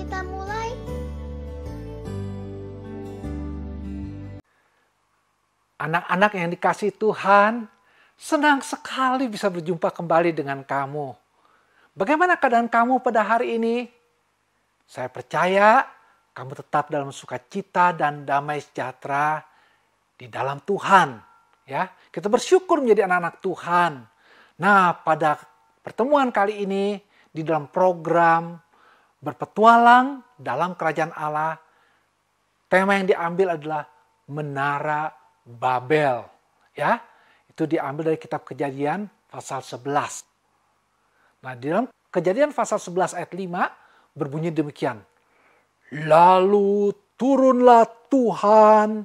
kita mulai? Anak-anak yang dikasihi Tuhan, senang sekali bisa berjumpa kembali dengan kamu. Bagaimana keadaan kamu pada hari ini? Saya percaya kamu tetap dalam sukacita dan damai sejahtera di dalam Tuhan. Ya, kita bersyukur menjadi anak-anak Tuhan. Nah, pada pertemuan kali ini di dalam program Berpetualang dalam Kerajaan Allah, tema yang diambil adalah Menara Babel. Ya, itu diambil dari kitab Kejadian pasal 11. Nah, di dalam Kejadian pasal 11 ayat 5 berbunyi demikian. Lalu turunlah Tuhan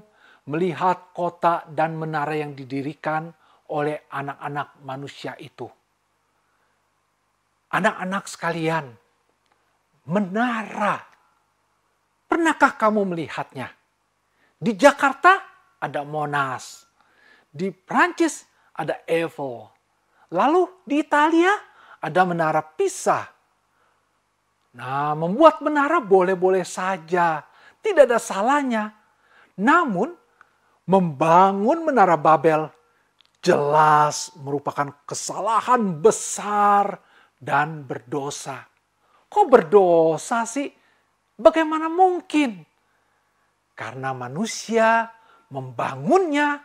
melihat kota dan menara yang didirikan oleh anak-anak manusia itu. Anak-anak sekalian, menara. Pernahkah kamu melihatnya? Di Jakarta ada Monas. Di Prancis ada Eiffel. Lalu di Italia ada Menara Pisa. Nah, membuat menara boleh-boleh saja. Tidak ada salahnya. Namun, membangun Menara Babel jelas merupakan kesalahan besar dan berdosa. Kok berdosa sih? Bagaimana mungkin? Karena manusia membangunnya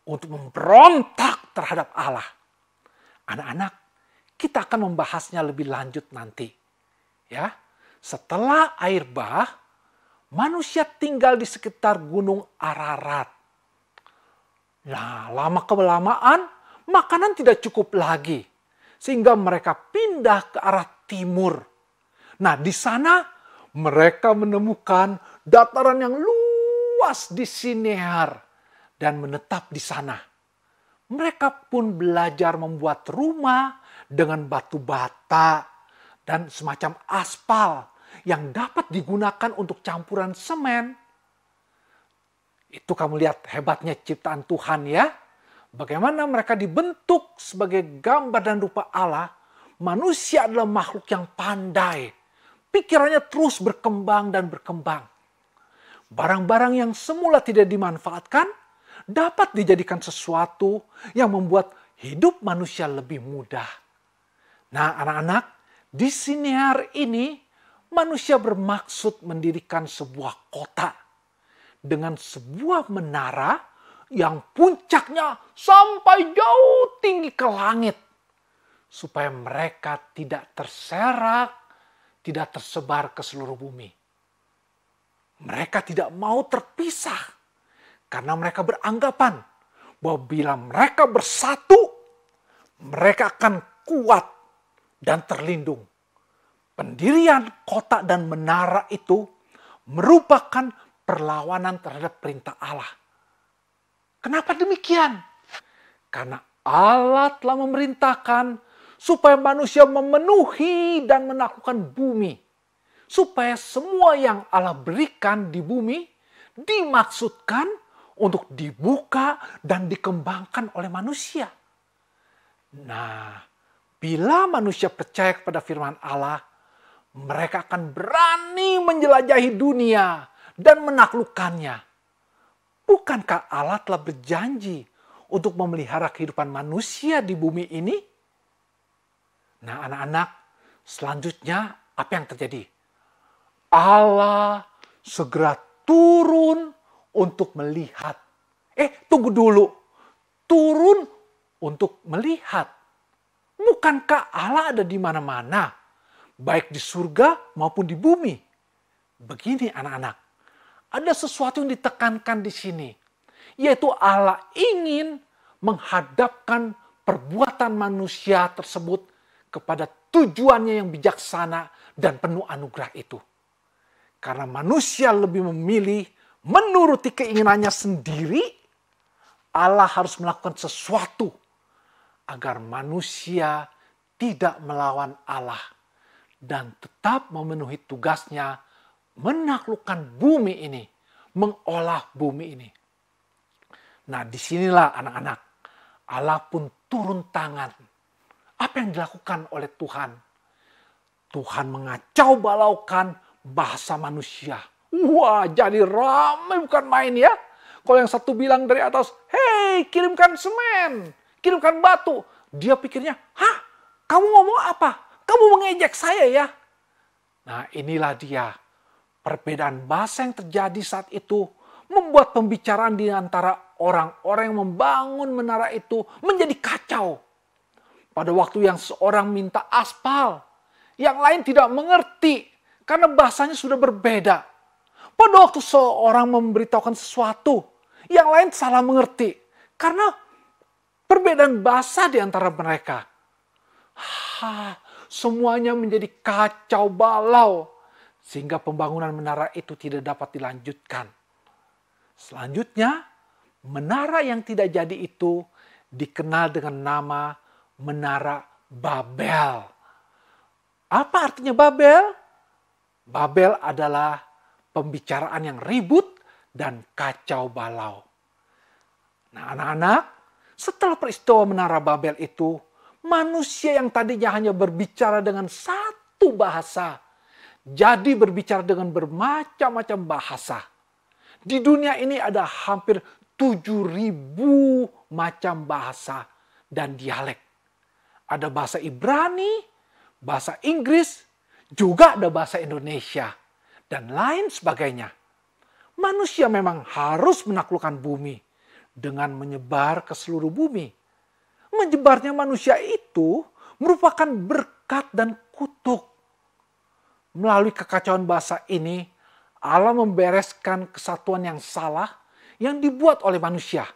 untuk memberontak terhadap Allah. Anak-anak, kita akan membahasnya lebih lanjut nanti. Ya, setelah air bah, manusia tinggal di sekitar Gunung Ararat. Nah, lama-kelamaan makanan tidak cukup lagi. Sehingga mereka pindah ke arah timur. Nah, di sana mereka menemukan dataran yang luas di Sinear dan menetap di sana. Mereka pun belajar membuat rumah dengan batu bata dan semacam aspal yang dapat digunakan untuk campuran semen. Itu kamu lihat hebatnya ciptaan Tuhan ya. Bagaimana mereka dibentuk sebagai gambar dan rupa Allah. Manusia adalah makhluk yang pandai. Pikirannya terus berkembang dan berkembang. Barang-barang yang semula tidak dimanfaatkan dapat dijadikan sesuatu yang membuat hidup manusia lebih mudah. Nah, anak-anak, di Sinear ini manusia bermaksud mendirikan sebuah kota dengan sebuah menara yang puncaknya sampai jauh tinggi ke langit supaya mereka tidak terserak, tidak tersebar ke seluruh bumi. Mereka tidak mau terpisah karena mereka beranggapan bahwa bila mereka bersatu, mereka akan kuat dan terlindung. Pendirian kota dan menara itu merupakan perlawanan terhadap perintah Allah. Kenapa demikian? Karena Allah telah memerintahkan supaya manusia memenuhi dan menaklukkan bumi. Supaya semua yang Allah berikan di bumi dimaksudkan untuk dibuka dan dikembangkan oleh manusia. Nah, bila manusia percaya kepada firman Allah, mereka akan berani menjelajahi dunia dan menaklukkannya. Bukankah Allah telah berjanji untuk memelihara kehidupan manusia di bumi ini? Nah, anak-anak, selanjutnya apa yang terjadi? Allah segera turun untuk melihat. Tunggu dulu. Turun untuk melihat. Bukankah Allah ada di mana-mana? Baik di surga maupun di bumi. Begini anak-anak. Ada sesuatu yang ditekankan di sini. Yaitu Allah ingin menghadapkan perbuatan manusia tersebut kepada tujuannya yang bijaksana dan penuh anugerah itu. Karena manusia lebih memilih menuruti keinginannya sendiri, Allah harus melakukan sesuatu agar manusia tidak melawan Allah dan tetap memenuhi tugasnya menaklukkan bumi ini, mengolah bumi ini. Nah, disinilah anak-anak, Allah pun turun tangan. Apa yang dilakukan oleh Tuhan? Tuhan mengacau balaukan bahasa manusia. Wah, jadi ramai bukan main ya. Kalau yang satu bilang dari atas, hei kirimkan semen, kirimkan batu. Dia pikirnya, hah kamu ngomong apa? Kamu mengejek saya ya? Nah inilah dia. Perbedaan bahasa yang terjadi saat itu membuat pembicaraan di antara orang-orang yang membangun menara itu menjadi kacau. Pada waktu yang seorang minta aspal, yang lain tidak mengerti karena bahasanya sudah berbeda. Pada waktu seorang memberitahukan sesuatu, yang lain salah mengerti karena perbedaan bahasa di antara mereka. Semuanya menjadi kacau balau sehingga pembangunan menara itu tidak dapat dilanjutkan. Selanjutnya, menara yang tidak jadi itu dikenal dengan nama Menara Babel. Apa artinya Babel? Babel adalah pembicaraan yang ribut dan kacau balau. Nah anak-anak, setelah peristiwa Menara Babel itu, manusia yang tadinya hanya berbicara dengan satu bahasa, jadi berbicara dengan bermacam-macam bahasa. Di dunia ini ada hampir 7.000 macam bahasa dan dialek. Ada bahasa Ibrani, bahasa Inggris, juga ada bahasa Indonesia, dan lain sebagainya. Manusia memang harus menaklukkan bumi dengan menyebar ke seluruh bumi. Menyebarnya manusia itu merupakan berkat dan kutuk. Melalui kekacauan bahasa ini, Allah membereskan kesatuan yang salah yang dibuat oleh manusia,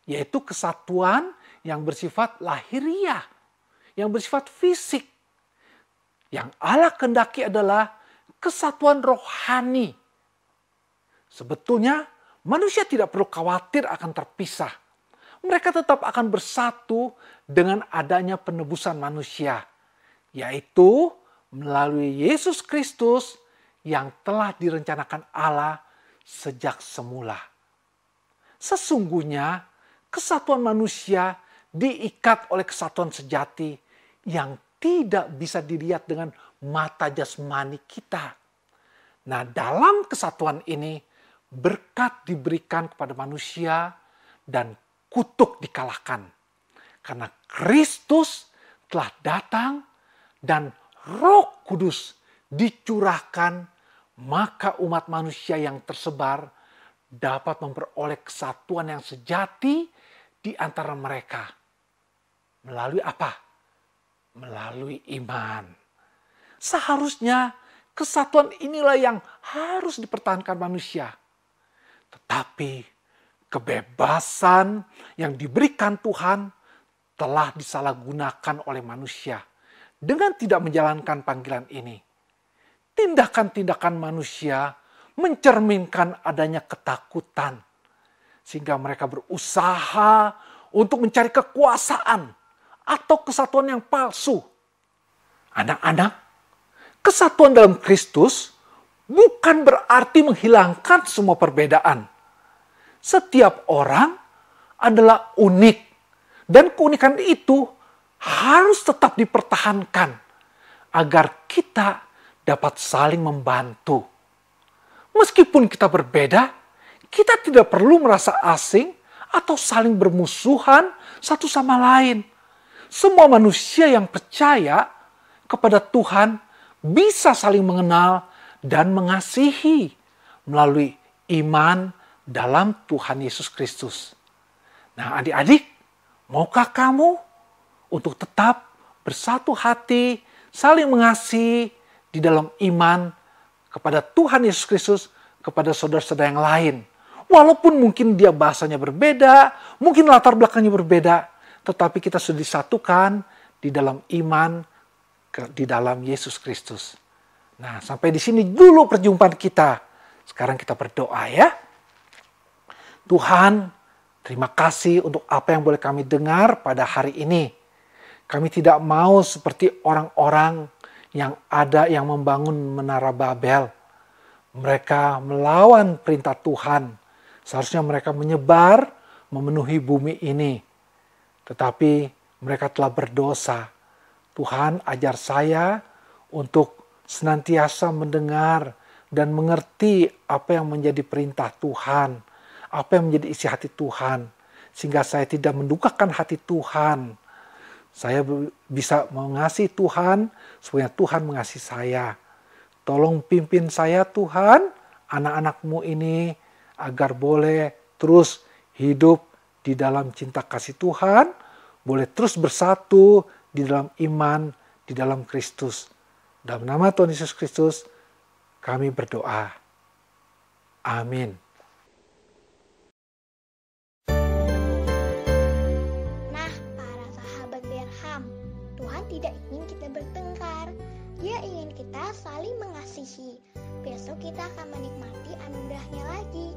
yaitu kesatuan yang bersifat lahiriah, yang bersifat fisik. Yang Allah kehendaki adalah kesatuan rohani. Sebetulnya manusia tidak perlu khawatir akan terpisah. Mereka tetap akan bersatu dengan adanya penebusan manusia, yaitu melalui Yesus Kristus yang telah direncanakan Allah sejak semula. Sesungguhnya kesatuan manusia diikat oleh kesatuan sejati yang tidak bisa dilihat dengan mata jasmani kita. Nah, dalam kesatuan ini berkat diberikan kepada manusia dan kutuk dikalahkan. Karena Kristus telah datang dan Roh Kudus dicurahkan, maka umat manusia yang tersebar dapat memperoleh kesatuan yang sejati di antara mereka. Melalui apa? Melalui iman. Seharusnya kesatuan inilah yang harus dipertahankan manusia. Tetapi kebebasan yang diberikan Tuhan telah disalahgunakan oleh manusia dengan tidak menjalankan panggilan ini. Tindakan-tindakan manusia mencerminkan adanya ketakutan, sehingga mereka berusaha untuk mencari kekuasaan atau kesatuan yang palsu. Anak-anak, kesatuan dalam Kristus bukan berarti menghilangkan semua perbedaan. Setiap orang adalah unik, dan keunikan itu harus tetap dipertahankan agar kita dapat saling membantu. Meskipun kita berbeda, kita tidak perlu merasa asing atau saling bermusuhan satu sama lain. Semua manusia yang percaya kepada Tuhan bisa saling mengenal dan mengasihi melalui iman dalam Tuhan Yesus Kristus. Nah, adik-adik, maukah kamu untuk tetap bersatu hati, saling mengasihi di dalam iman kepada Tuhan Yesus Kristus, kepada saudara-saudara yang lain? Walaupun mungkin dia bahasanya berbeda, mungkin latar belakangnya berbeda, tetapi kita sudah disatukan di dalam iman, di dalam Yesus Kristus. Nah, sampai di sini dulu perjumpaan kita. Sekarang kita berdoa ya. Tuhan, terima kasih untuk apa yang boleh kami dengar pada hari ini. Kami tidak mau seperti orang-orang yang ada yang membangun Menara Babel. Mereka melawan perintah Tuhan. Seharusnya mereka menyebar, memenuhi bumi ini. Tetapi mereka telah berdosa. Tuhan, ajar saya untuk senantiasa mendengar dan mengerti apa yang menjadi perintah Tuhan, apa yang menjadi isi hati Tuhan, sehingga saya tidak mendukakan hati Tuhan. Saya bisa mengasihi Tuhan, supaya Tuhan mengasihi saya. Tolong pimpin saya Tuhan, anak-anak-Mu ini, agar boleh terus hidup di dalam cinta kasih Tuhan, boleh terus bersatu di dalam iman, di dalam Kristus. Dalam nama Tuhan Yesus Kristus, kami berdoa. Amin. Nah, para sahabat Berham, Tuhan tidak ingin kita bertengkar. Dia ingin kita saling mengasihi. Besok kita akan menikmati anugerahnya lagi.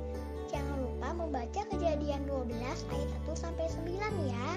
Jangan lupa membaca Kejadian 12 ayat 1-9 ya.